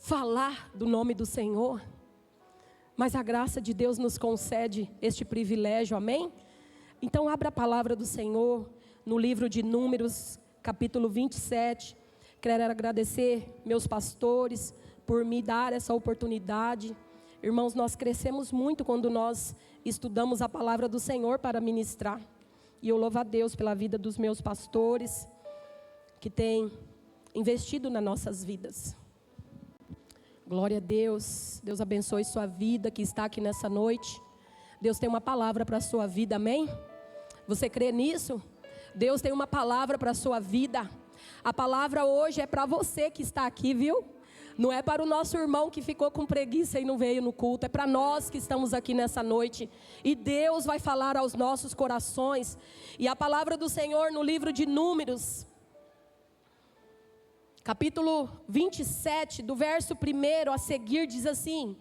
falar do nome do Senhor, mas a graça de Deus nos concede este privilégio, amém? Então abra a palavra do Senhor no livro de Números, capítulo 27. Quero agradecer meus pastores por me dar essa oportunidade. Irmãos, nós crescemos muito quando nós estudamos a palavra do Senhor para ministrar. E eu louvo a Deus pela vida dos meus pastores, que têm investido nas nossas vidas. Glória a Deus. Deus abençoe sua vida que está aqui nessa noite. Deus tem uma palavra para a sua vida, amém? Você crê nisso? Deus tem uma palavra para a sua vida. A palavra hoje é para você que está aqui, viu? Não é para o nosso irmão que ficou com preguiça e não veio no culto. É para nós que estamos aqui nessa noite. E Deus vai falar aos nossos corações. E a palavra do Senhor no livro de Números, capítulo 27, do verso 1 a seguir, diz assim: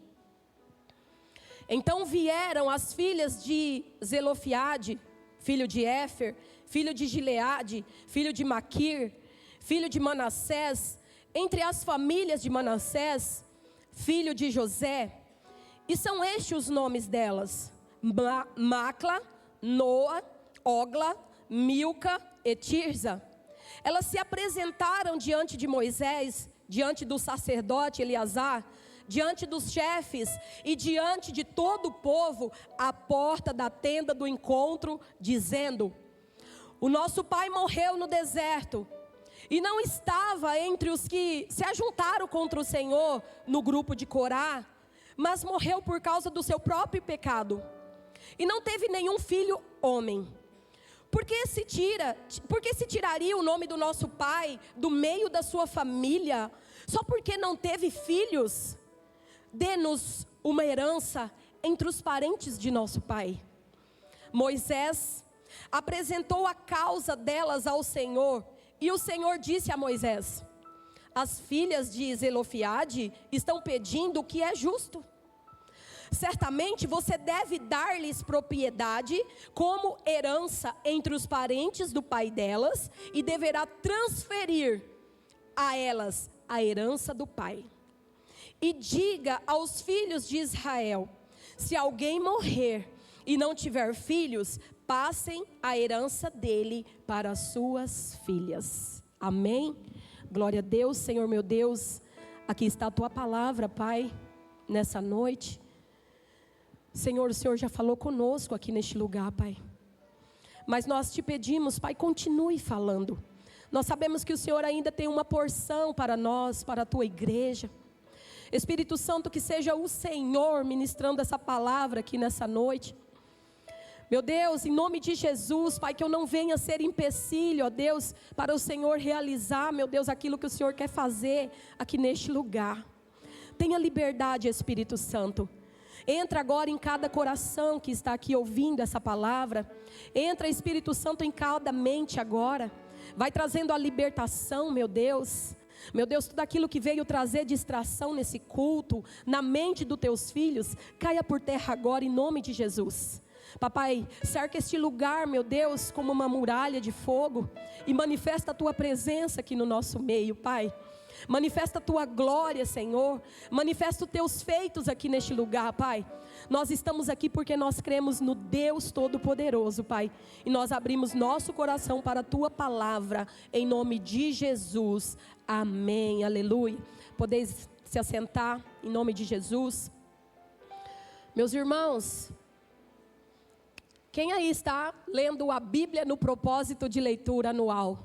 Então vieram as filhas de Zelofiade, filho de Éfer, filho de Gileade, filho de Maquir, filho de Manassés, entre as famílias de Manassés, filho de José. E são estes os nomes delas: Macla, Noa, Ogla, Milca e Tirza. Elas se apresentaram diante de Moisés, diante do sacerdote Eleazar, diante dos chefes e diante de todo o povo, à porta da tenda do encontro, dizendo: O nosso pai morreu no deserto, e não estava entre os que se ajuntaram contra o Senhor no grupo de Corá, mas morreu por causa do seu próprio pecado, e não teve nenhum filho homem. Por que se tiraria o nome do nosso pai do meio da sua família, só porque não teve filhos? Dê-nos uma herança entre os parentes de nosso pai. Moisés apresentou a causa delas ao Senhor, e o Senhor disse a Moisés: As filhas de Zelofiade estão pedindo o que é justo. Certamente você deve dar-lhes propriedade como herança entre os parentes do pai delas, e deverá transferir a elas a herança do pai. E diga aos filhos de Israel: se alguém morrer e não tiver filhos, passem a herança dele para as suas filhas. Amém? Glória a Deus. Senhor meu Deus, aqui está a tua palavra, Pai, nessa noite. Senhor, o Senhor já falou conosco aqui neste lugar, Pai. Mas nós te pedimos, Pai, continue falando. Nós sabemos que o Senhor ainda tem uma porção para nós, para a tua igreja. Espírito Santo, que seja o Senhor ministrando essa palavra aqui nessa noite. Meu Deus, em nome de Jesus, Pai, que eu não venha ser empecilho, ó Deus, para o Senhor realizar, meu Deus, aquilo que o Senhor quer fazer aqui neste lugar. Tenha liberdade, Espírito Santo. Entra agora em cada coração que está aqui ouvindo essa palavra. Entra, Espírito Santo, em cada mente agora. Vai trazendo a libertação, meu Deus. Meu Deus, tudo aquilo que veio trazer distração nesse culto, na mente dos teus filhos, caia por terra agora em nome de Jesus. Papai, cerca este lugar, meu Deus, como uma muralha de fogo, e manifesta a tua presença aqui no nosso meio, Pai. Manifesta a tua glória, Senhor. Manifesta os teus feitos aqui neste lugar, Pai. Nós estamos aqui porque nós cremos no Deus Todo-Poderoso, Pai. E nós abrimos nosso coração para a tua palavra, em nome de Jesus. Amém, aleluia. Podeis se assentar em nome de Jesus. Meus irmãos, quem aí está lendo a Bíblia no propósito de leitura anual?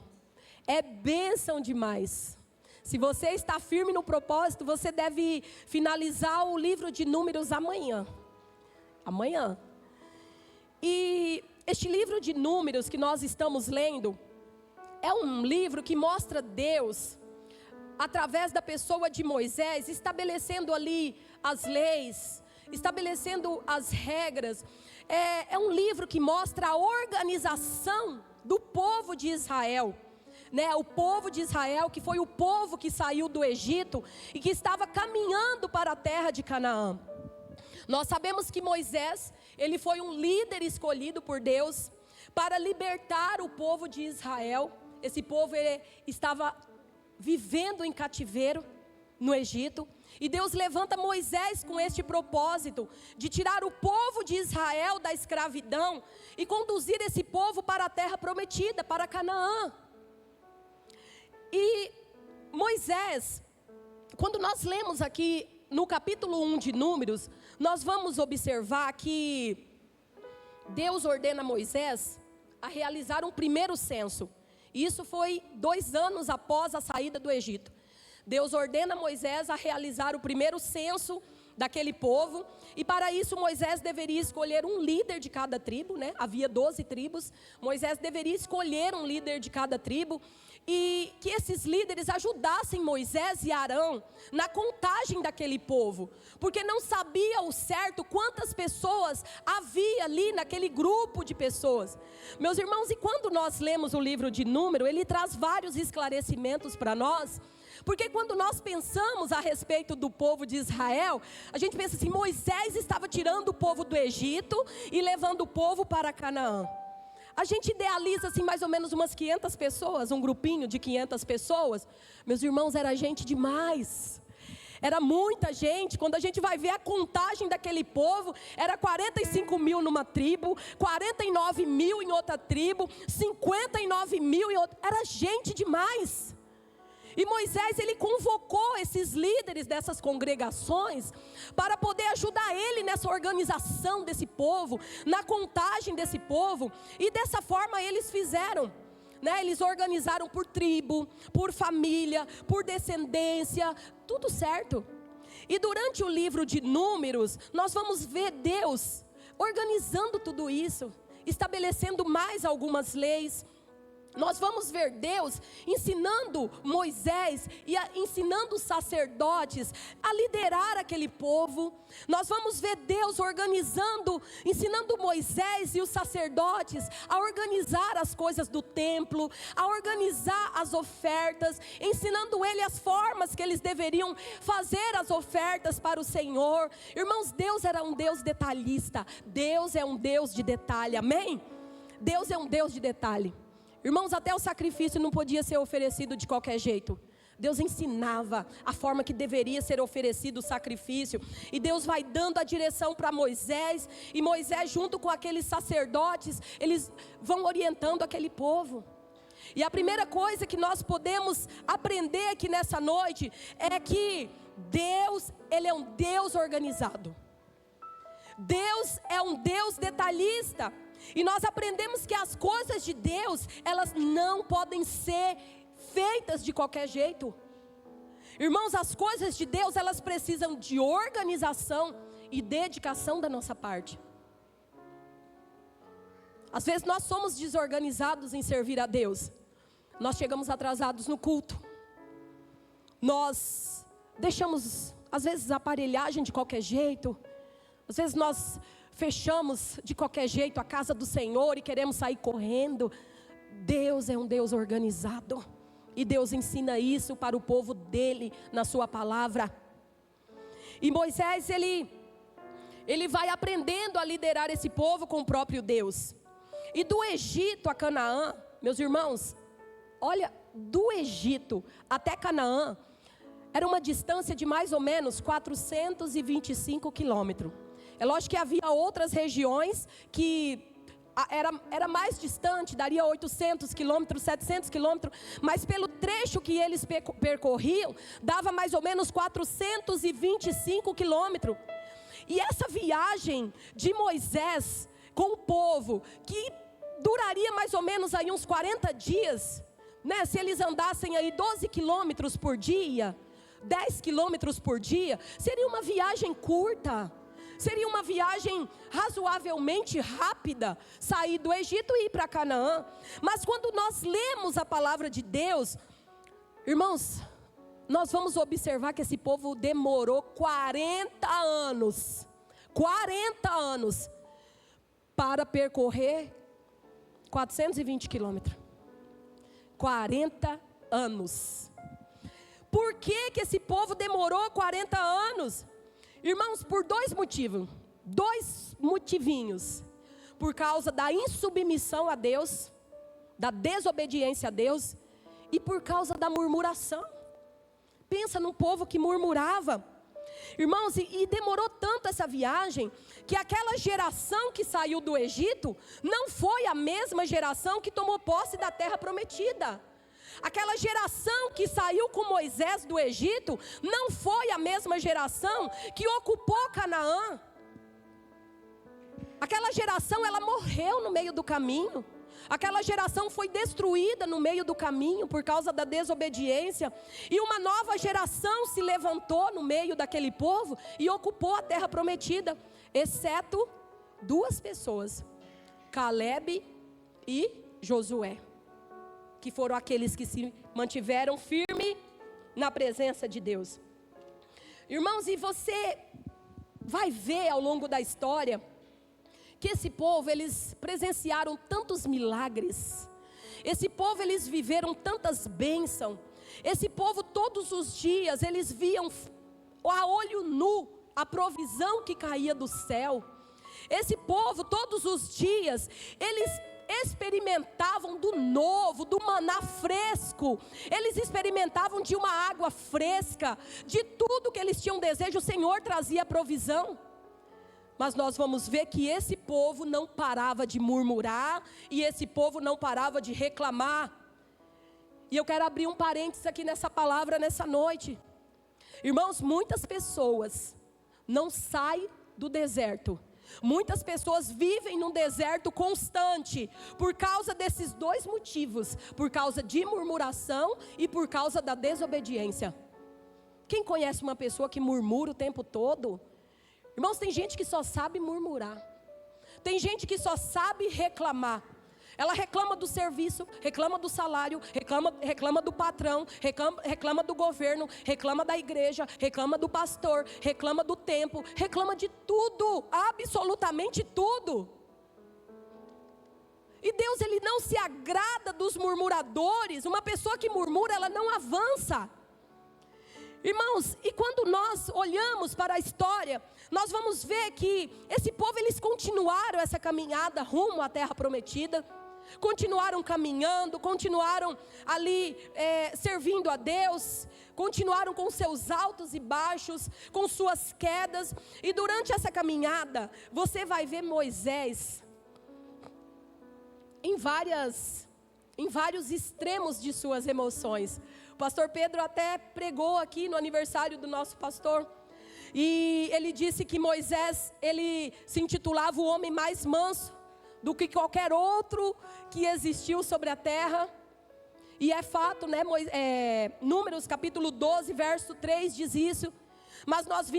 É bênção demais. Se você está firme no propósito, você deve finalizar o livro de Números amanhã. Amanhã. E este livro de Números que nós estamos lendo é um livro que mostra Deus, através da pessoa de Moisés, estabelecendo ali as leis, estabelecendo as regras. É um livro que mostra a organização do povo de Israel. O povo de Israel, que foi o povo que saiu do Egito e que estava caminhando para a terra de Canaã. Nós sabemos que Moisés, ele foi um líder escolhido por Deus para libertar o povo de Israel. Esse povo estava vivendo em cativeiro no Egito, E Deus levanta Moisés com este propósito, de tirar o povo de Israel da escravidão e conduzir esse povo para a terra prometida, para Canaã. E Moisés, quando nós lemos aqui no capítulo 1 de Números, nós vamos observar que Deus ordena Moisés a realizar um primeiro censo. E isso foi 2 anos após a saída do Egito. Deus ordena Moisés a realizar o primeiro censo daquele povo, e para isso Moisés deveria escolher um líder de cada tribo, né? Havia 12 tribos, Moisés deveria escolher um líder de cada tribo, e que esses líderes ajudassem Moisés e Arão na contagem daquele povo, porque não sabia ao certo quantas pessoas havia ali naquele grupo de pessoas. Meus irmãos, e quando nós lemos o livro de Número, ele traz vários esclarecimentos para nós. Porque quando nós pensamos a respeito do povo de Israel, a gente pensa assim: Moisés estava tirando o povo do Egito e levando o povo para Canaã. A gente idealiza assim mais ou menos umas 500 pessoas, um grupinho de 500 pessoas. Meus irmãos, era gente demais. Era muita gente. Quando a gente vai ver a contagem daquele povo, era 45 mil numa tribo, 49 mil em outra tribo, 59 mil em outra. Era gente demais. E Moisés, ele convocou esses líderes dessas congregações para poder ajudar ele nessa organização desse povo, na contagem desse povo. E dessa forma eles fizeram, né? Eles organizaram por tribo, por família, por descendência, tudo certo. E durante o livro de Números, nós vamos ver Deus organizando tudo isso, estabelecendo mais algumas leis. Nós vamos ver Deus ensinando Moisés e ensinando os sacerdotes a liderar aquele povo. Nós vamos ver Deus organizando, ensinando Moisés e os sacerdotes a organizar as coisas do templo, a organizar as ofertas, ensinando ele as formas que eles deveriam fazer as ofertas para o Senhor. Irmãos, Deus era um Deus detalhista. Deus é um Deus de detalhe, amém? Deus é um Deus de detalhe. Irmãos, até o sacrifício não podia ser oferecido de qualquer jeito. Deus ensinava a forma que deveria ser oferecido o sacrifício. E Deus vai dando a direção para Moisés. E Moisés, junto com aqueles sacerdotes, eles vão orientando aquele povo. E a primeira coisa que nós podemos aprender aqui nessa noite é que Deus, Ele é um Deus organizado. Deus é um Deus detalhista. E nós aprendemos que as coisas de Deus, elas não podem ser feitas de qualquer jeito. Irmãos, as coisas de Deus, elas precisam de organização e dedicação da nossa parte. Às vezes nós somos desorganizados em servir a Deus. Nós chegamos atrasados no culto. Nós deixamos, às vezes, a aparelhagem de qualquer jeito. Às vezes nós fechamos de qualquer jeito a casa do Senhor e queremos sair correndo. Deus é um Deus organizado. E Deus ensina isso para o povo dele na sua palavra. E Moisés, ele vai aprendendo a liderar esse povo com o próprio Deus. E do Egito a Canaã, meus irmãos, olha, do Egito até Canaã, era uma distância de mais ou menos 425 quilômetros. É lógico que havia outras regiões que era mais distante, daria 800 quilômetros, 700 quilômetros, mas pelo trecho que eles percorriam, dava mais ou menos 425 quilômetros. E essa viagem de Moisés com o povo, que duraria mais ou menos aí uns 40 dias, né? Se eles andassem aí 12 quilômetros por dia, 10 quilômetros por dia, seria uma viagem curta. Seria uma viagem razoavelmente rápida, sair do Egito e ir para Canaã. Mas quando nós lemos a palavra de Deus, irmãos, nós vamos observar que esse povo demorou 40 anos para percorrer 420 quilômetros. 40 anos. Por que esse povo demorou 40 anos? Irmãos, por dois motivinhos. Por causa da insubmissão a Deus, da desobediência a Deus, e por causa da murmuração. Pensa num povo que murmurava. Irmãos, e demorou tanto essa viagem, que aquela geração que saiu do Egito, não foi a mesma geração que tomou posse da terra prometida. Aquela geração que saiu com Moisés do Egito, não foi a mesma geração que ocupou Canaã. Aquela geração, ela morreu no meio do caminho. Aquela geração foi destruída no meio do caminho por causa da desobediência. E uma nova geração se levantou no meio daquele povo e ocupou a terra prometida, exceto 2 pessoas, Caleb e Josué, que foram aqueles que se mantiveram firmes na presença de Deus. Irmãos, e você vai ver ao longo da história que esse povo, eles presenciaram tantos milagres. Esse povo, eles viveram tantas bênçãos. Esse povo, todos os dias, eles viam a olho nu a provisão que caía do céu. Esse povo, todos os dias, eles experimentavam do novo, do maná fresco. Eles experimentavam de uma água fresca. De tudo que eles tinham desejo, o Senhor trazia provisão. Mas nós vamos ver que esse povo não parava de murmurar, e esse povo não parava de reclamar. E eu quero abrir um parênteses aqui nessa palavra, nessa noite. Irmãos, muitas pessoas não saem do deserto. Muitas pessoas vivem num deserto constante, por causa desses 2 motivos. Por causa de murmuração e por causa da desobediência. Quem conhece uma pessoa que murmura o tempo todo? Irmãos, tem gente que só sabe murmurar. Tem gente que só sabe reclamar. Ela reclama do serviço, reclama do salário, reclama do patrão, reclama do governo, reclama da igreja, reclama do pastor, reclama do tempo, reclama de tudo, absolutamente tudo. E Deus, Ele não se agrada dos murmuradores. Uma pessoa que murmura, ela não avança. Irmãos, e quando nós olhamos para a história, nós vamos ver que esse povo, eles continuaram essa caminhada rumo à terra prometida, continuaram caminhando, continuaram ali servindo a Deus, continuaram com seus altos e baixos, com suas quedas. E durante essa caminhada, você vai ver Moisés em vários extremos de suas emoções. O pastor Pedro até pregou aqui no aniversário do nosso pastor, e ele disse que Moisés, ele se intitulava o homem mais manso do que qualquer outro que existiu sobre a terra. E é fato, né? Números capítulo 12, verso 3 diz isso. Mas nós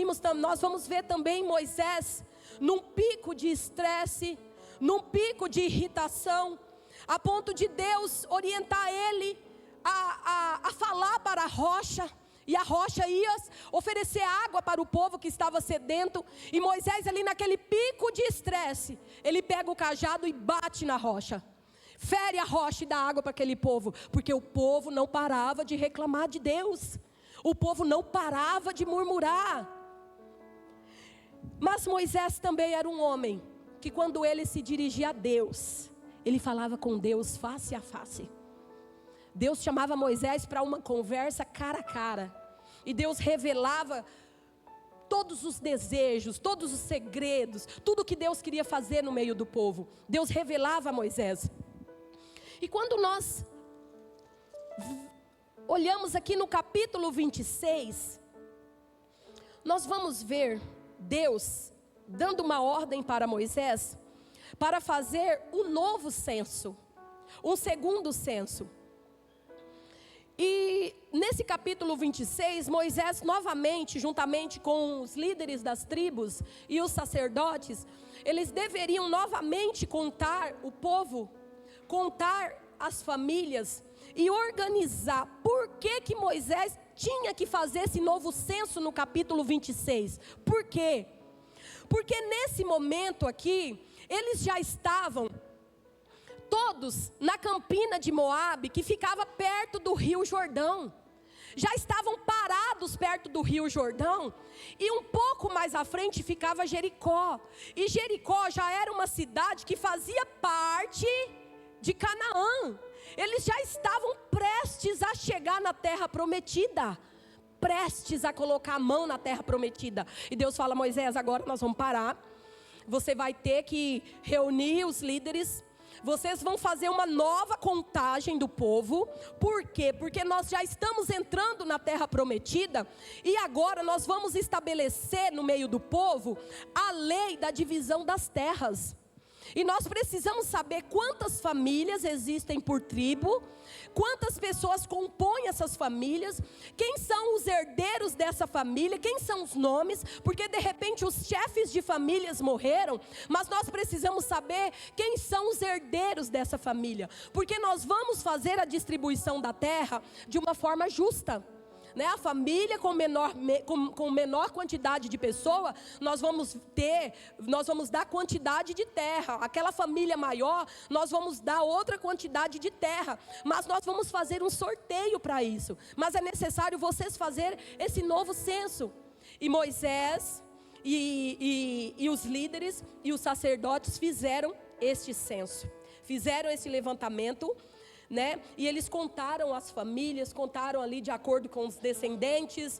vamos ver também Moisés num pico de estresse, num pico de irritação, a ponto de Deus orientar ele a falar para a rocha, e a rocha ia oferecer água para o povo que estava sedento. E Moisés, ali naquele pico de estresse, ele pega o cajado e bate na rocha, fere a rocha e dá água para aquele povo, porque o povo não parava de reclamar de Deus, o povo não parava de murmurar. Mas Moisés também era um homem que, quando ele se dirigia a Deus, ele falava com Deus face a face. Deus chamava Moisés para uma conversa cara a cara, e Deus revelava todos os desejos, todos os segredos, tudo que Deus queria fazer no meio do povo. Deus revelava a Moisés. E quando nós olhamos aqui no capítulo 26, nós vamos ver Deus dando uma ordem para Moisés, para fazer um novo censo, um segundo censo. E nesse capítulo 26, Moisés novamente, juntamente com os líderes das tribos e os sacerdotes, eles deveriam novamente contar o povo, contar as famílias e organizar. Por que Moisés tinha que fazer esse novo censo no capítulo 26? Por quê? Porque nesse momento aqui, eles já estavam todos na campina de Moabe, que ficava perto do rio Jordão. Já estavam parados perto do rio Jordão, e um pouco mais à frente ficava Jericó. E Jericó já era uma cidade que fazia parte de Canaã. Eles já estavam prestes a chegar na terra prometida, prestes a colocar a mão na terra prometida. E Deus fala: Moisés, agora nós vamos parar. Você vai ter que reunir os líderes. Vocês vão fazer uma nova contagem do povo. Por quê? Porque nós já estamos entrando na terra prometida. E agora nós vamos estabelecer no meio do povo a lei da divisão das terras. E nós precisamos saber quantas famílias existem por tribo, quantas pessoas compõem essas famílias, quem são os herdeiros dessa família, quem são os nomes, porque de repente os chefes de famílias morreram, mas nós precisamos saber quem são os herdeiros dessa família, porque nós vamos fazer a distribuição da terra de uma forma justa. A família com menor quantidade de pessoa, nós vamos dar quantidade de terra. Aquela família maior, nós vamos dar outra quantidade de terra. Mas nós vamos fazer um sorteio para isso. Mas é necessário vocês fazerem esse novo censo. E Moisés e os líderes e os sacerdotes fizeram este censo. Fizeram esse levantamento. E eles contaram as famílias, contaram ali de acordo com os descendentes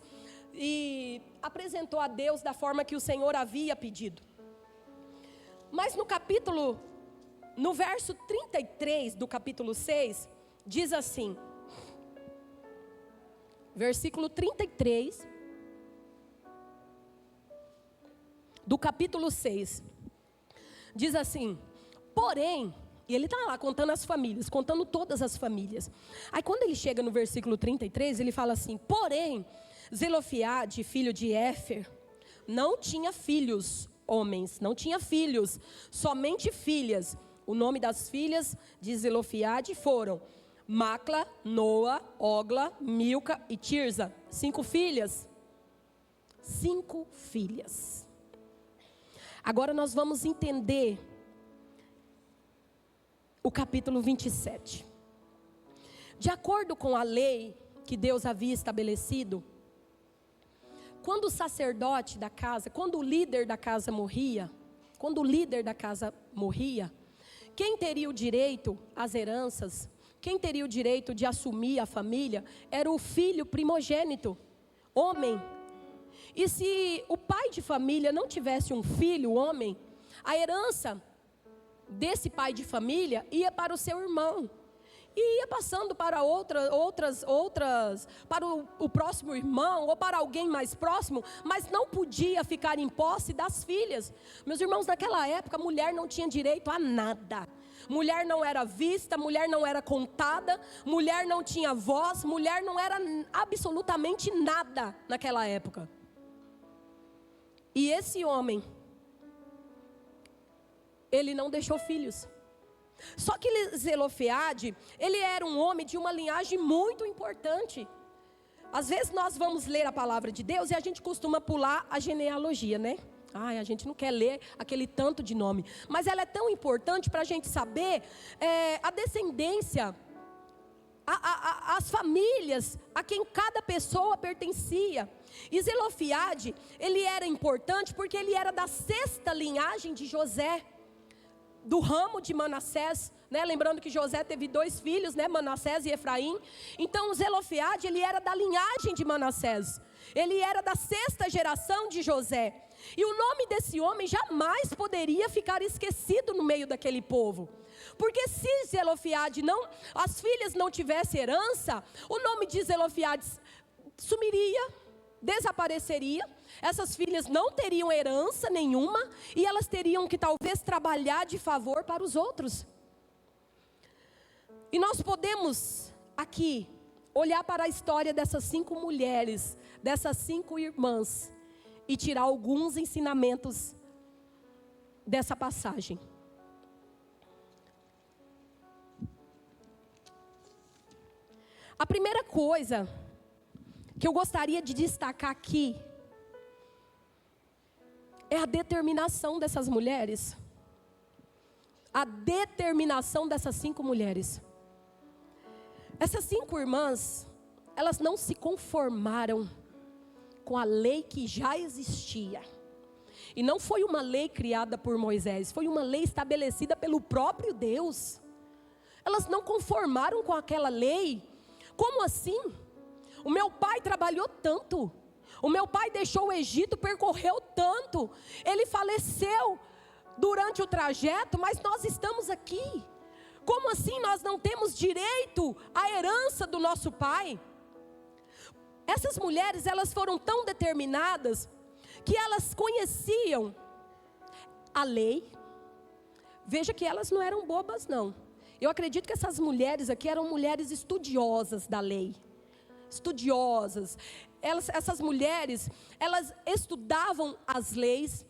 e apresentou a Deus da forma que o Senhor havia pedido. Mas no verso 33 do capítulo 6, diz assim, versículo 33 do capítulo 6, diz assim: porém, e ele está lá contando as famílias, contando todas as famílias. Aí quando ele chega no versículo 33, ele fala assim: porém, Zelofiade, filho de Éfer, não tinha filhos homens, não tinha filhos, somente filhas. O nome das filhas de Zelofiade foram Macla, Noa, Ogla, Milca e Tirza. 5 filhas. 5 filhas. Agora nós vamos entender o capítulo 27. De acordo com a lei que Deus havia estabelecido, quando o sacerdote da casa, quando o líder da casa morria, quem teria o direito às heranças, quem teria o direito de assumir a família, era o filho primogênito, homem. E se o pai de família não tivesse um filho, homem, a herança desse pai de família ia para o seu irmão. E ia passando para outras, para o próximo irmão, ou para alguém mais próximo, mas não podia ficar em posse das filhas. Meus irmãos, naquela época, a mulher não tinha direito a nada. Mulher não era vista, mulher não era contada, mulher não tinha voz, mulher não era absolutamente nada naquela época. E esse homem, ele não deixou filhos. Só que Zelofiade, ele era um homem de uma linhagem muito importante. Às vezes nós vamos ler a palavra de Deus e a gente costuma pular a genealogia, né? A gente não quer ler aquele tanto de nome. Mas ela é tão importante para a gente saber a descendência, as famílias a quem cada pessoa pertencia. E Zelofiade, ele era importante porque ele era da 6ª linhagem de José, do ramo de Manassés, né? Lembrando que José teve 2 filhos, né? Manassés e Efraim. Então Zelofiade, ele era da linhagem de Manassés, ele era da 6ª geração de José. E o nome desse homem jamais poderia ficar esquecido no meio daquele povo, porque se Zelofiade as filhas não tivessem herança, o nome de Zelofiade sumiria, desapareceria. Essas filhas não teriam herança nenhuma e elas teriam que talvez trabalhar de favor para os outros. E nós podemos aqui olhar para a história dessas 5 mulheres, dessas 5 irmãs, e tirar alguns ensinamentos dessa passagem. A primeira coisa que eu gostaria de destacar aqui é a determinação dessas mulheres. A determinação dessas 5 mulheres. Essas 5 irmãs, elas não se conformaram com a lei que já existia. E não foi uma lei criada por Moisés, foi uma lei estabelecida pelo próprio Deus. Elas não conformaram com aquela lei. Como assim? O meu pai trabalhou tanto. O meu pai deixou o Egito, percorreu tanto. Ele faleceu durante o trajeto, mas nós estamos aqui. Como assim nós não temos direito à herança do nosso pai? Essas mulheres, elas foram tão determinadas que elas conheciam a lei. Veja que elas não eram bobas, não. Eu acredito que essas mulheres aqui eram mulheres estudiosas da lei. Estudiosas. Essas mulheres, elas estudavam as leis,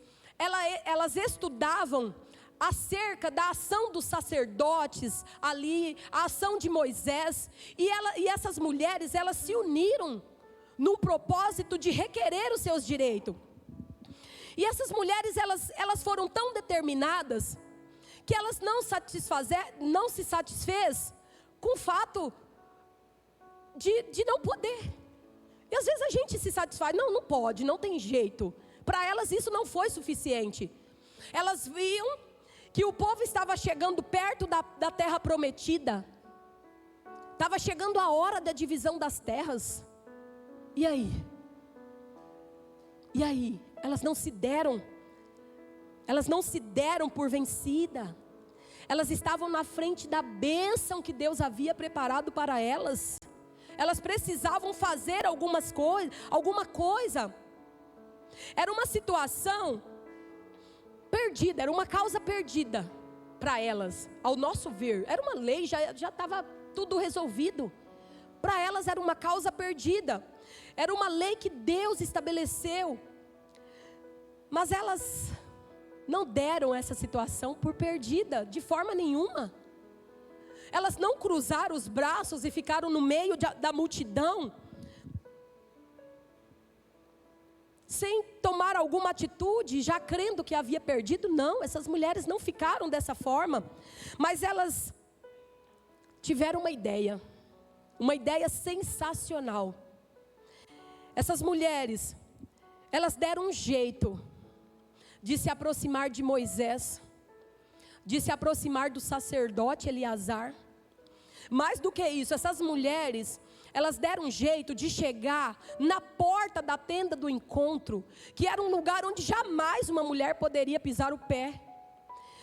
elas estudavam acerca da ação dos sacerdotes ali, a ação de Moisés, e essas mulheres, elas se uniram no propósito de requerer os seus direitos. E essas mulheres, elas foram tão determinadas, que elas não se satisfez com o fato de não poder. E às vezes a gente se satisfaz, não pode, não tem jeito. Para elas isso não foi suficiente. Elas viam que o povo estava chegando perto da terra prometida. Estava chegando a hora da divisão das terras. E aí? E aí? Elas não se deram por vencida. Elas estavam na frente da bênção que Deus havia preparado para elas. Elas precisavam fazer alguma coisa. Era uma situação perdida, era uma causa perdida para elas, ao nosso ver. Era uma lei, já estava tudo resolvido. Para elas era uma causa perdida. Era uma lei que Deus estabeleceu. Mas elas não deram essa situação por perdida, de forma nenhuma. Elas não cruzaram os braços e ficaram no meio da multidão, sem tomar alguma atitude, já crendo que havia perdido. Não, essas mulheres não ficaram dessa forma, mas elas tiveram uma ideia sensacional. Essas mulheres, elas deram um jeito de se aproximar de Moisés, de se aproximar do sacerdote Eleazar. Mais do que isso, essas mulheres, elas deram um jeito de chegar na porta da tenda do encontro, que era um lugar onde jamais uma mulher poderia pisar o pé.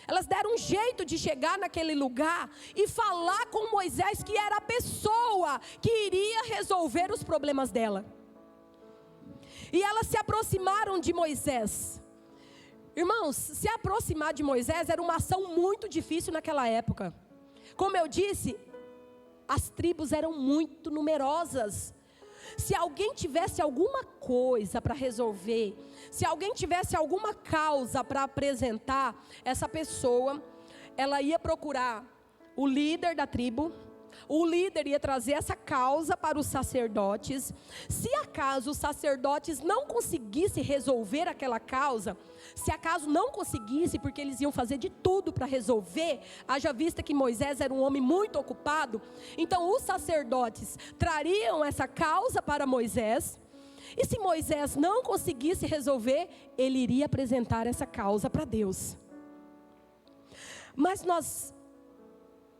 Elas deram um jeito de chegar naquele lugar e falar com Moisés, que era a pessoa que iria resolver os problemas dela. E elas se aproximaram de Moisés. Irmãos, se aproximar de Moisés era uma ação muito difícil naquela época. Como eu disse, as tribos eram muito numerosas. Se alguém tivesse alguma coisa para resolver, se alguém tivesse alguma causa para apresentar, essa pessoa, ela ia procurar o líder da tribo. O líder ia trazer essa causa para os sacerdotes. Se acaso os sacerdotes não conseguissem resolver aquela causa, se acaso não conseguisse, porque eles iam fazer de tudo para resolver, haja vista que Moisés era um homem muito ocupado, então os sacerdotes trariam essa causa para Moisés, e se Moisés não conseguisse resolver, ele iria apresentar essa causa para Deus. Mas nós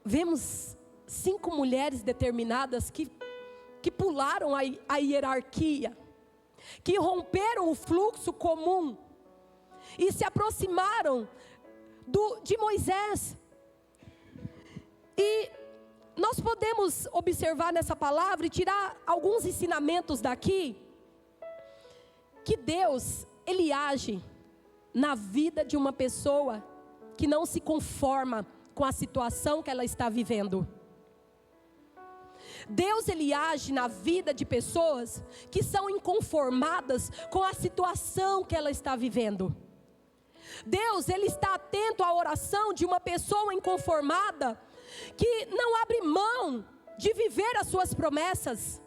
vemos 5 mulheres determinadas que pularam a hierarquia, que romperam o fluxo comum e se aproximaram de Moisés. E nós podemos observar nessa palavra e tirar alguns ensinamentos daqui, que Deus, Ele age na vida de uma pessoa que não se conforma com a situação que ela está vivendo. Deus, Ele age na vida de pessoas que são inconformadas com a situação que ela está vivendo. Deus, Ele está atento à oração de uma pessoa inconformada, que não abre mão de viver as suas promessas.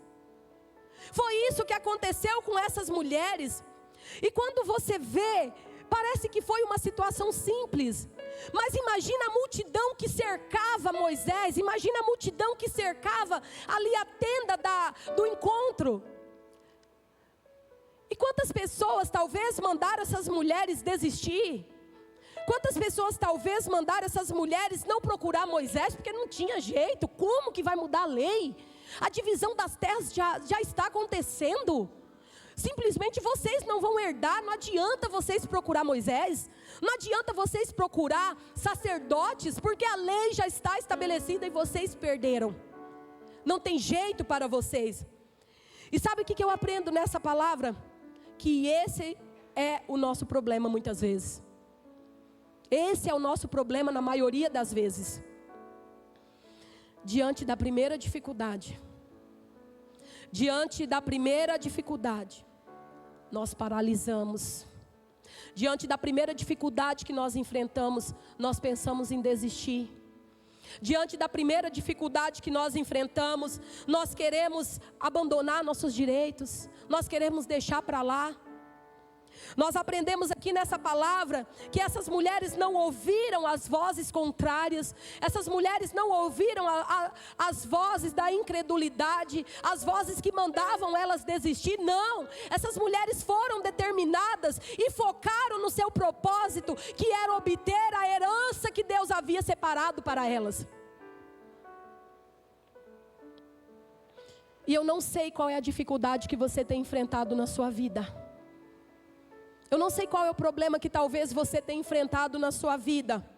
Foi isso que aconteceu com essas mulheres. E quando você vê, parece que foi uma situação simples, mas imagina a multidão que cercava Moisés, imagina a multidão que cercava ali a tenda do encontro. E quantas pessoas talvez mandaram essas mulheres desistir? Quantas pessoas talvez mandaram essas mulheres não procurar Moisés, porque não tinha jeito? Como que vai mudar a lei? A divisão das terras já está acontecendo. Simplesmente vocês não vão herdar. Não adianta vocês procurar Moisés, não adianta vocês procurar sacerdotes, porque a lei já está estabelecida e vocês perderam. Não tem jeito para vocês. E sabe o que eu aprendo nessa palavra? Que esse é o nosso problema muitas vezes. Esse é o nosso problema na maioria das vezes. Diante da primeira dificuldade, nós paralisamos. Diante da primeira dificuldade que nós enfrentamos, nós pensamos em desistir. Diante da primeira dificuldade que nós enfrentamos, nós queremos abandonar nossos direitos, nós queremos deixar para lá. Nós aprendemos aqui nessa palavra que essas mulheres não ouviram as vozes contrárias, essas mulheres não ouviram as vozes da incredulidade, as vozes que mandavam elas desistir. Não, essas mulheres foram determinadas e focaram no seu propósito, que era obter a herança que Deus havia separado para elas. E eu não sei qual é a dificuldade que você tem enfrentado na sua vida. Eu não sei qual é o problema que talvez você tenha enfrentado na sua vida,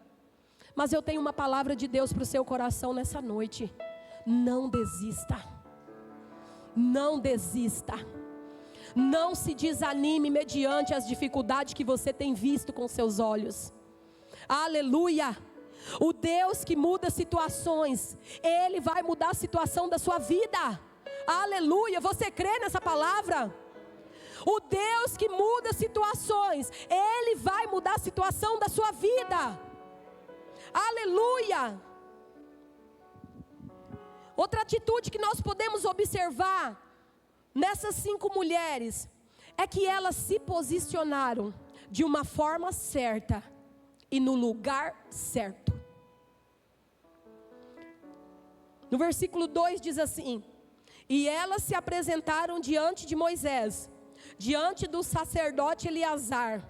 mas eu tenho uma palavra de Deus para o seu coração nessa noite. Não desista. Não desista. Não se desanime mediante as dificuldades que você tem visto com seus olhos. Aleluia. O Deus que muda situações, Ele vai mudar a situação da sua vida. Aleluia. Você crê nessa palavra? O Deus que muda situações, Ele vai mudar a situação da sua vida. Aleluia. Outra atitude que nós podemos observar nessas 5 mulheres é que elas se posicionaram de uma forma certa e no lugar certo. No versículo 2 diz assim: e elas se apresentaram diante de Moisés, diante do sacerdote Eleazar,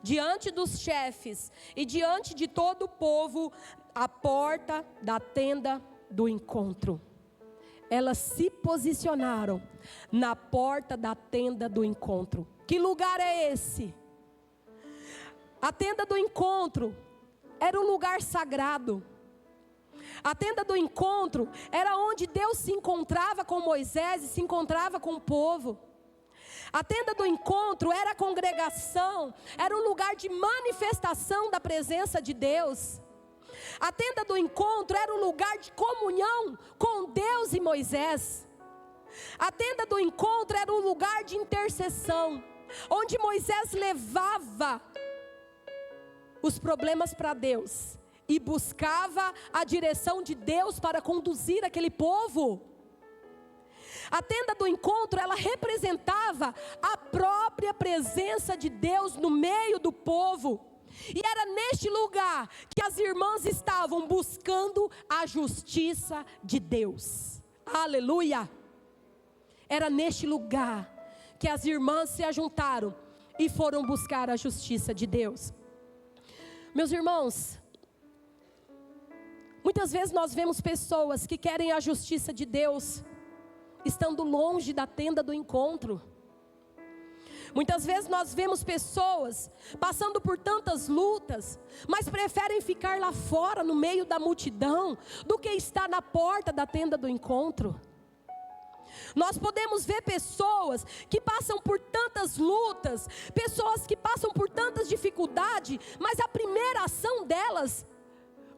diante dos chefes e diante de todo o povo, à porta da tenda do encontro. Elas se posicionaram na porta da tenda do encontro. Que lugar é esse? A tenda do encontro era um lugar sagrado. A tenda do encontro era onde Deus se encontrava com Moisés e se encontrava com o povo. A tenda do encontro era a congregação, era um lugar de manifestação da presença de Deus. A tenda do encontro era um lugar de comunhão com Deus e Moisés. A tenda do encontro era um lugar de intercessão, onde Moisés levava os problemas para Deus e buscava a direção de Deus para conduzir aquele povo. A tenda do encontro, ela representava a própria presença de Deus no meio do povo. E era neste lugar que as irmãs estavam buscando a justiça de Deus. Aleluia! Era neste lugar que as irmãs se ajuntaram e foram buscar a justiça de Deus. Meus irmãos, muitas vezes nós vemos pessoas que querem a justiça de Deus estando longe da tenda do encontro. Muitas vezes nós vemos pessoas passando por tantas lutas, mas preferem ficar lá fora no meio da multidão do que estar na porta da tenda do encontro. Nós podemos ver pessoas que passam por tantas lutas, pessoas que passam por tantas dificuldades, mas a primeira ação delas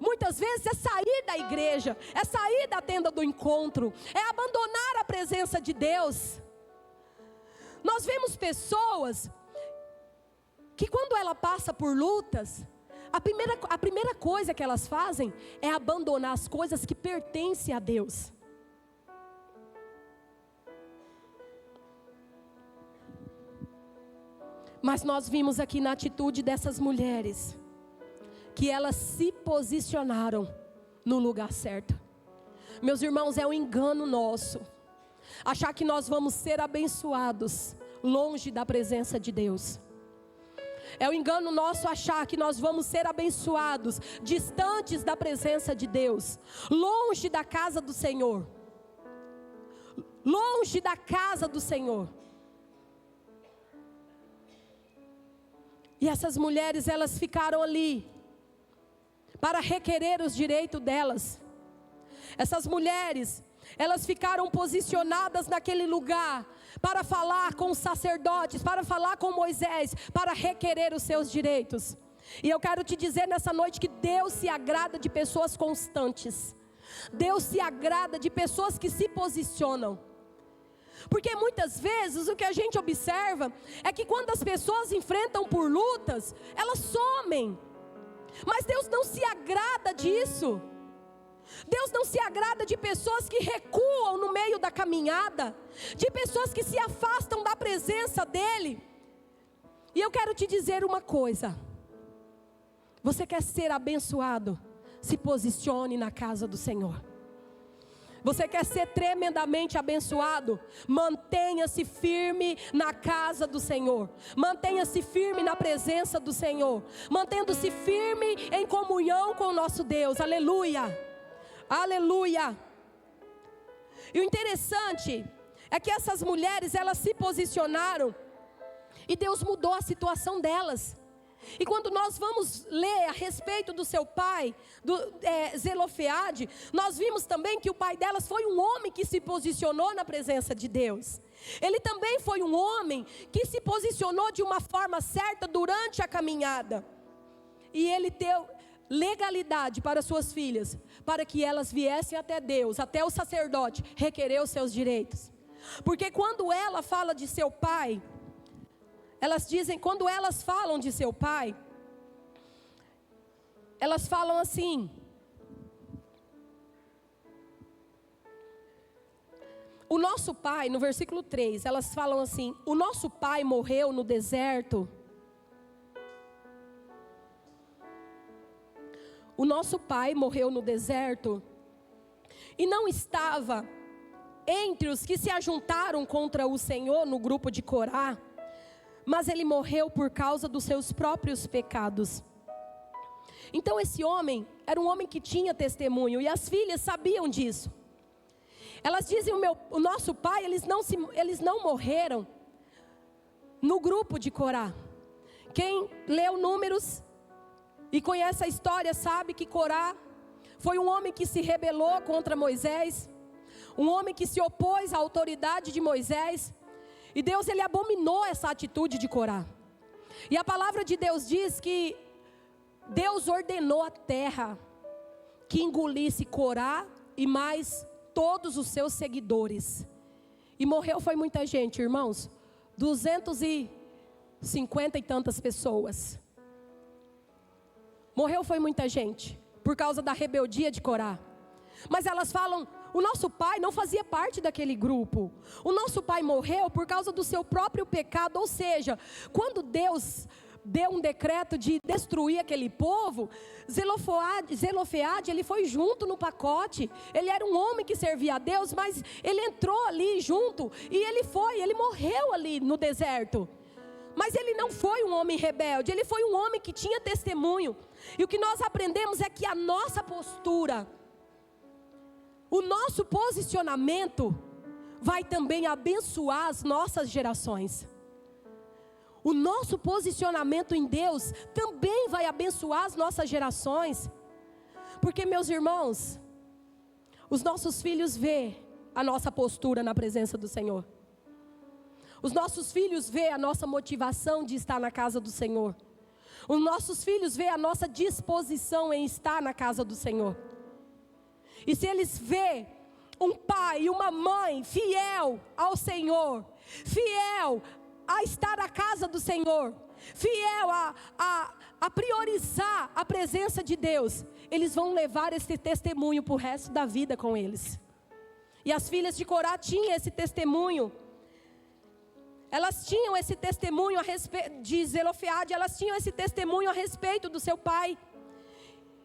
muitas vezes é sair da igreja, é sair da tenda do encontro, é abandonar a presença de Deus. Nós vemos pessoas que quando ela passa por lutas, a primeira coisa que elas fazem é abandonar as coisas que pertencem a Deus. Mas nós vimos aqui na atitude dessas mulheres que elas se posicionaram no lugar certo. Meus irmãos, é um engano nosso achar que nós vamos ser abençoados longe da presença de Deus. É um engano nosso achar que nós vamos ser abençoados distantes da presença de Deus, longe da casa do Senhor. longe da casa do Senhor. E essas mulheres, elas ficaram ali para requerer os direitos delas. Essas mulheres, elas ficaram posicionadas naquele lugar para falar com os sacerdotes, para falar com Moisés, para requerer os seus direitos. E eu quero te dizer nessa noite que Deus se agrada de pessoas constantes. Deus se agrada de pessoas que se posicionam. Porque muitas vezes o que a gente observa é que quando as pessoas enfrentam por lutas, elas somem. Mas Deus não se agrada disso. Deus não se agrada de pessoas que recuam no meio da caminhada, de pessoas que se afastam da presença dEle. E eu quero te dizer uma coisa: você quer ser abençoado? Se posicione na casa do Senhor. Você quer ser tremendamente abençoado? Mantenha-se firme na casa do Senhor. Mantenha-se firme na presença do Senhor. Mantendo-se firme em comunhão com o nosso Deus. Aleluia. Aleluia. E o interessante é que essas mulheres, elas se posicionaram e Deus mudou a situação delas. E quando nós vamos ler a respeito do seu pai, Zelofeade, nós vimos também que o pai delas foi um homem que se posicionou na presença de Deus. Ele também foi um homem que se posicionou de uma forma certa durante a caminhada. E ele deu legalidade para suas filhas, para que elas viessem até Deus, até o sacerdote, requerer os seus direitos. Porque quando ela fala de seu pai, elas dizem, quando elas falam de seu pai, elas falam assim: o nosso pai, no versículo 3, elas falam assim: o nosso pai morreu no deserto. O nosso pai morreu no deserto e não estava entre os que se ajuntaram contra o Senhor no grupo de Corá, mas ele morreu por causa dos seus próprios pecados. Então esse homem era um homem que tinha testemunho, e as filhas sabiam disso. Elas dizem: o nosso pai, eles não morreram no grupo de Corá. Quem leu Números e conhece a história sabe que Corá foi um homem que se rebelou contra Moisés, um homem que se opôs à autoridade de Moisés. E Deus, ele abominou essa atitude de Corá. E a palavra de Deus diz que Deus ordenou à terra que engolisse Corá e mais todos os seus seguidores. E morreu foi muita gente, irmãos. 250 e tantas pessoas. Morreu foi muita gente por causa da rebeldia de Corá. Mas elas falam: o nosso pai não fazia parte daquele grupo. O nosso pai morreu por causa do seu próprio pecado. Ou seja, quando Deus deu um decreto de destruir aquele povo, Zelofeade, ele foi junto no pacote. Ele era um homem que servia a Deus, mas ele entrou ali junto. E ele morreu ali no deserto. Mas ele não foi um homem rebelde, ele foi um homem que tinha testemunho. E o que nós aprendemos é que a nossa postura, o nosso posicionamento vai também abençoar as nossas gerações. O nosso posicionamento em Deus também vai abençoar as nossas gerações. Porque, meus irmãos, os nossos filhos vê a nossa postura na presença do Senhor. Os nossos filhos vê a nossa motivação de estar na casa do Senhor. Os nossos filhos vê a nossa disposição em estar na casa do Senhor. E se eles vê um pai e uma mãe fiel ao Senhor, fiel a estar na casa do Senhor, fiel a priorizar a presença de Deus, eles vão levar esse testemunho para o resto da vida com eles. E as filhas de Corá tinham esse testemunho. Elas tinham esse testemunho a respeito de Zelofeade, elas tinham esse testemunho a respeito do seu pai.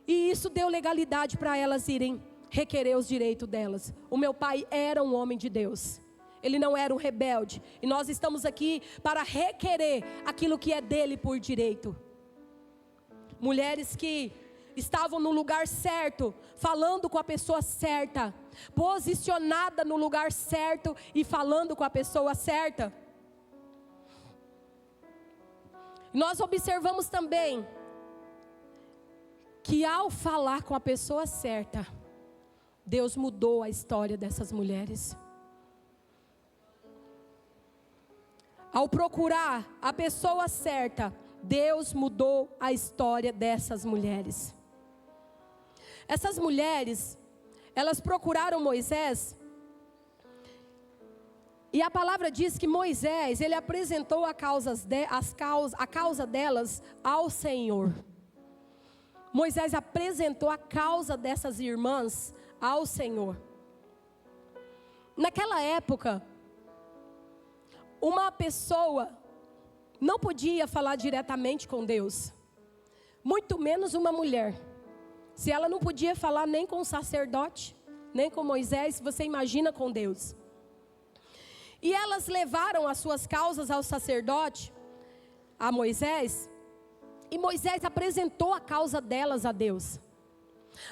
E isso deu legalidade para elas irem requerer os direitos delas. O meu pai era um homem de Deus. Ele não era um rebelde. E nós estamos aqui para requerer aquilo que é dele por direito. Mulheres que estavam no lugar certo, falando com a pessoa certa, posicionada no lugar certo e falando com a pessoa certa. Nós observamos também que ao falar com a pessoa certa, Deus mudou a história dessas mulheres. Ao procurar a pessoa certa, Deus mudou a história dessas mulheres. Essas mulheres, elas procuraram Moisés, e a palavra diz que Moisés, ele apresentou a causa delas ao Senhor. Moisés apresentou a causa dessas irmãs ao Senhor. Naquela época, uma pessoa não podia falar diretamente com Deus, muito menos uma mulher. Se ela não podia falar nem com o sacerdote, nem com Moisés, você imagina com Deus. E elas levaram as suas causas ao sacerdote, a Moisés, e Moisés apresentou a causa delas a Deus.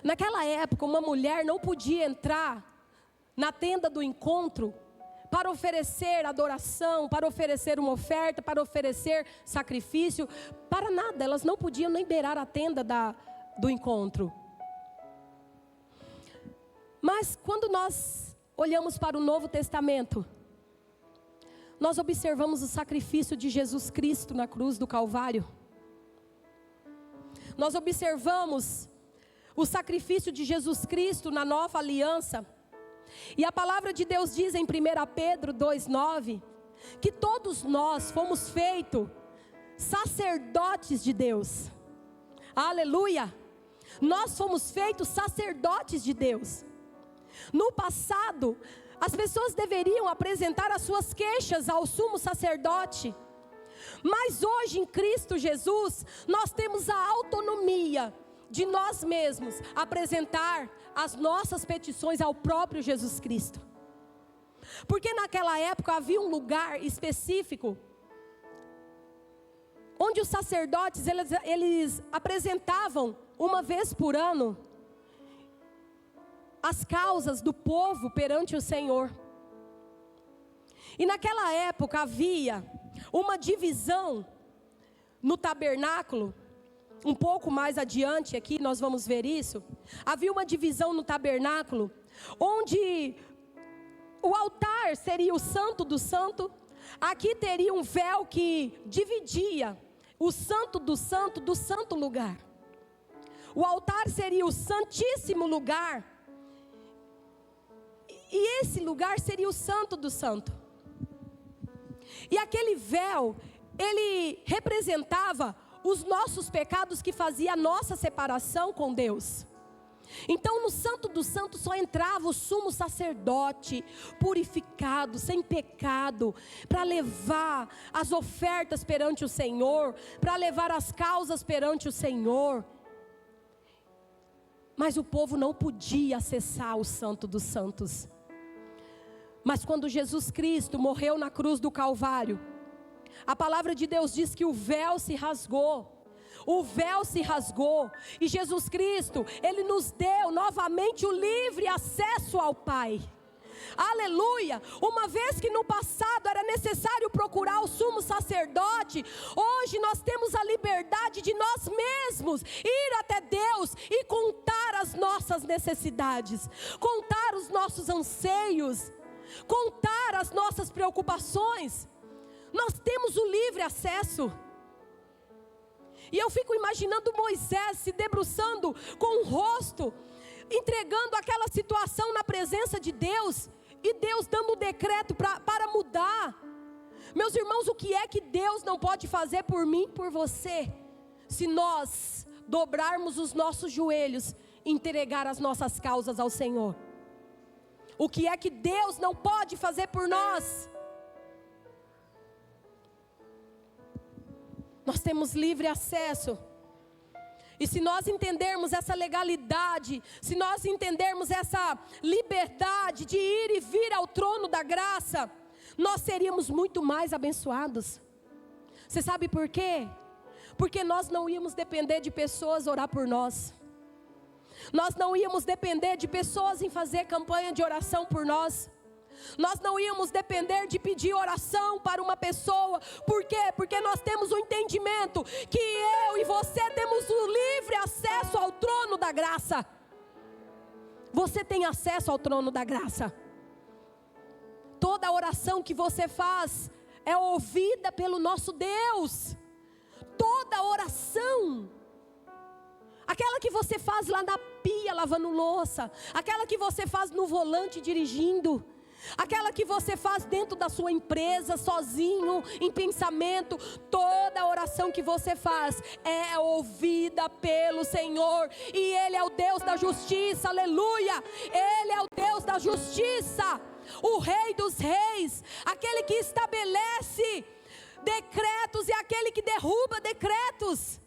Naquela época, uma mulher não podia entrar na tenda do encontro para oferecer adoração, para oferecer uma oferta, para oferecer sacrifício, para nada. Elas não podiam nem beirar a tenda do encontro. Mas quando nós olhamos para o Novo Testamento, nós observamos o sacrifício de Jesus Cristo na cruz do Calvário. Nós observamos o sacrifício de Jesus Cristo na nova aliança. E a palavra de Deus diz em 1 Pedro 2,9, que todos nós fomos feitos sacerdotes de Deus. Aleluia! Nós fomos feitos sacerdotes de Deus. No passado, as pessoas deveriam apresentar as suas queixas ao sumo sacerdote. Mas hoje em Cristo Jesus, nós temos a autonomia de nós mesmos apresentar as nossas petições ao próprio Jesus Cristo. Porque naquela época havia um lugar específico onde os sacerdotes eles apresentavam uma vez por ano as causas do povo perante o Senhor. E naquela época havia uma divisão no tabernáculo. Um pouco mais adiante aqui nós vamos ver isso. Havia uma divisão no tabernáculo, onde o altar seria o santo do santo. Aqui teria um véu que dividia o santo do santo lugar. O altar seria o santíssimo lugar. E esse lugar seria o santo do santo. E aquele véu, ele representava os nossos pecados que fazia a nossa separação com Deus. Então no santo do santo só entrava o sumo sacerdote, purificado, sem pecado, para levar as ofertas perante o Senhor, para levar as causas perante o Senhor. Mas o povo não podia acessar o santo dos santos. Mas quando Jesus Cristo morreu na cruz do Calvário, a palavra de Deus diz que o véu se rasgou. O véu se rasgou. E Jesus Cristo, Ele nos deu novamente o livre acesso ao Pai. Aleluia! Uma vez que no passado era necessário procurar o sumo sacerdote, hoje nós temos a liberdade de nós mesmos ir até Deus e contar as nossas necessidades, contar os nossos anseios, contar as nossas preocupações. Nós temos o livre acesso. E eu fico imaginando Moisés se debruçando com o rosto, entregando aquela situação na presença de Deus, e Deus dando um decreto para mudar. Meus irmãos, o que é que Deus não pode fazer por mim, por você, se nós dobrarmos os nossos joelhos e entregar as nossas causas ao Senhor? O que é que Deus não pode fazer por nós? Nós temos livre acesso. E se nós entendermos essa legalidade, se nós entendermos essa liberdade de ir e vir ao trono da graça, nós seríamos muito mais abençoados. Você sabe por quê? Porque nós não íamos depender de pessoas orar por nós. Nós não íamos depender de pessoas em fazer campanha de oração por nós. Nós não íamos depender de pedir oração para uma pessoa. Por quê? Porque nós temos o entendimento que eu e você temos o livre acesso ao trono da graça. Você tem acesso ao trono da graça. Toda oração que você faz é ouvida pelo nosso Deus. Toda oração. Aquela que você faz lá na pia lavando louça, aquela que você faz no volante dirigindo, aquela que você faz dentro da sua empresa, sozinho, em pensamento, toda oração que você faz é ouvida pelo Senhor, e Ele é o Deus da justiça, aleluia, Ele é o Deus da justiça, o Rei dos reis, aquele que estabelece decretos e aquele que derruba decretos.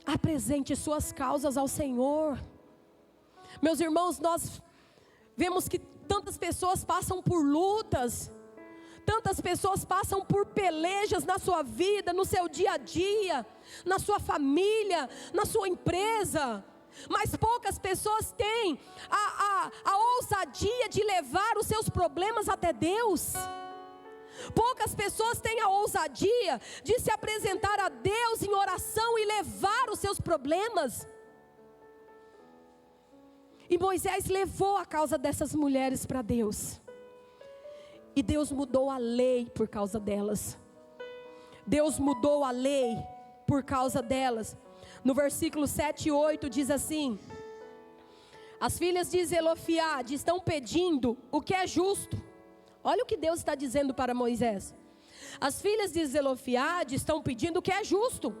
Apresente suas causas ao Senhor. Meus irmãos, nós vemos que tantas pessoas passam por lutas, tantas pessoas passam por pelejas na sua vida, no seu dia a dia, na sua família, na sua empresa, mas poucas pessoas têm a ousadia de levar os seus problemas até Deus. Poucas pessoas têm a ousadia de se apresentar a Deus em oração e levar os seus problemas. E Moisés levou a causa dessas mulheres para Deus. E Deus mudou a lei por causa delas. Deus mudou a lei por causa delas. No versículo 7 e 8 diz assim: as filhas de Zelofiade estão pedindo o que é justo. Olha o que Deus está dizendo para Moisés. As filhas de Zelofiade estão pedindo o que é justo.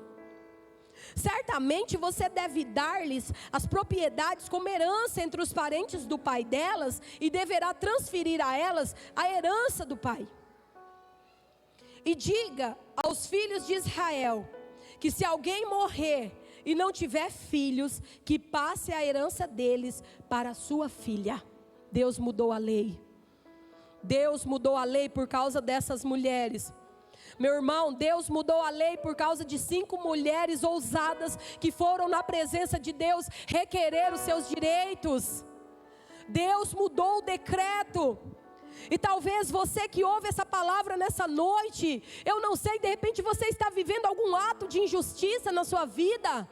Certamente você deve dar-lhes as propriedades como herança entre os parentes do pai delas, e deverá transferir a elas a herança do pai. E diga aos filhos de Israel que se alguém morrer e não tiver filhos, que passe a herança deles para a sua filha. Deus mudou a lei. Deus mudou a lei por causa dessas mulheres. Meu irmão, Deus mudou a lei por causa de 5 mulheres ousadas que foram na presença de Deus requerer os seus direitos. Deus mudou o decreto. E talvez você que ouve essa palavra nessa noite, eu não sei, de repente você está vivendo algum ato de injustiça na sua vida.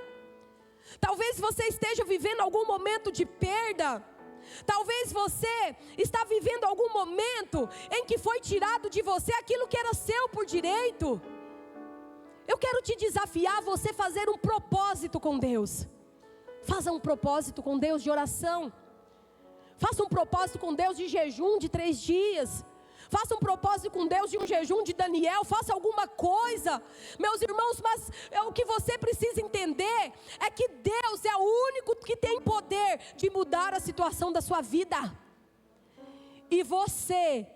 Talvez você esteja vivendo algum momento de perda. Talvez você está vivendo algum momento em que foi tirado de você aquilo que era seu por direito. Eu quero te desafiar a você fazer um propósito com Deus. Faça um propósito com Deus de oração. Faça um propósito com Deus de jejum de 3 dias. Faça um propósito com Deus de um jejum de Daniel. Faça alguma coisa, meus irmãos. Mas o que você precisa entender é que Deus é o único que tem poder de mudar a situação da sua vida. E você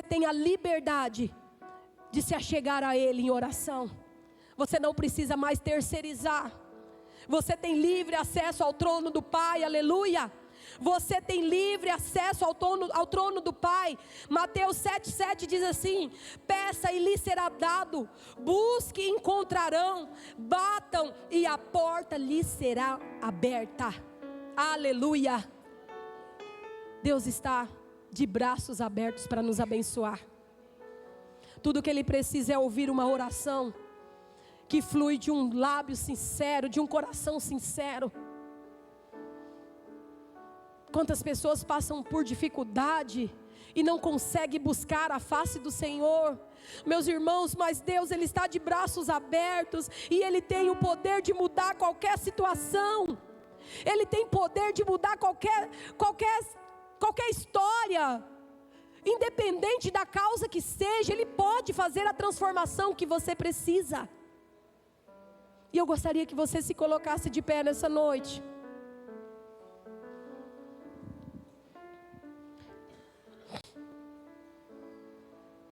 tem a liberdade de se achegar a Ele em oração. Você não precisa mais terceirizar. Você tem livre acesso ao trono do Pai, aleluia. Você tem livre acesso ao trono do Pai. Mateus 7,7 diz assim: peça e lhe será dado, busque e encontrarão, batam e a porta lhe será aberta. Aleluia. Deus está de braços abertos para nos abençoar. Tudo que Ele precisa é ouvir uma oração que flui de um lábio sincero, de um coração sincero. Quantas pessoas passam por dificuldade e não conseguem buscar a face do Senhor, meus irmãos, mas Deus, Ele está de braços abertos, e Ele tem o poder de mudar qualquer situação, Ele tem poder de mudar qualquer história, independente da causa que seja, Ele pode fazer a transformação que você precisa. E eu gostaria que você se colocasse de pé nessa noite.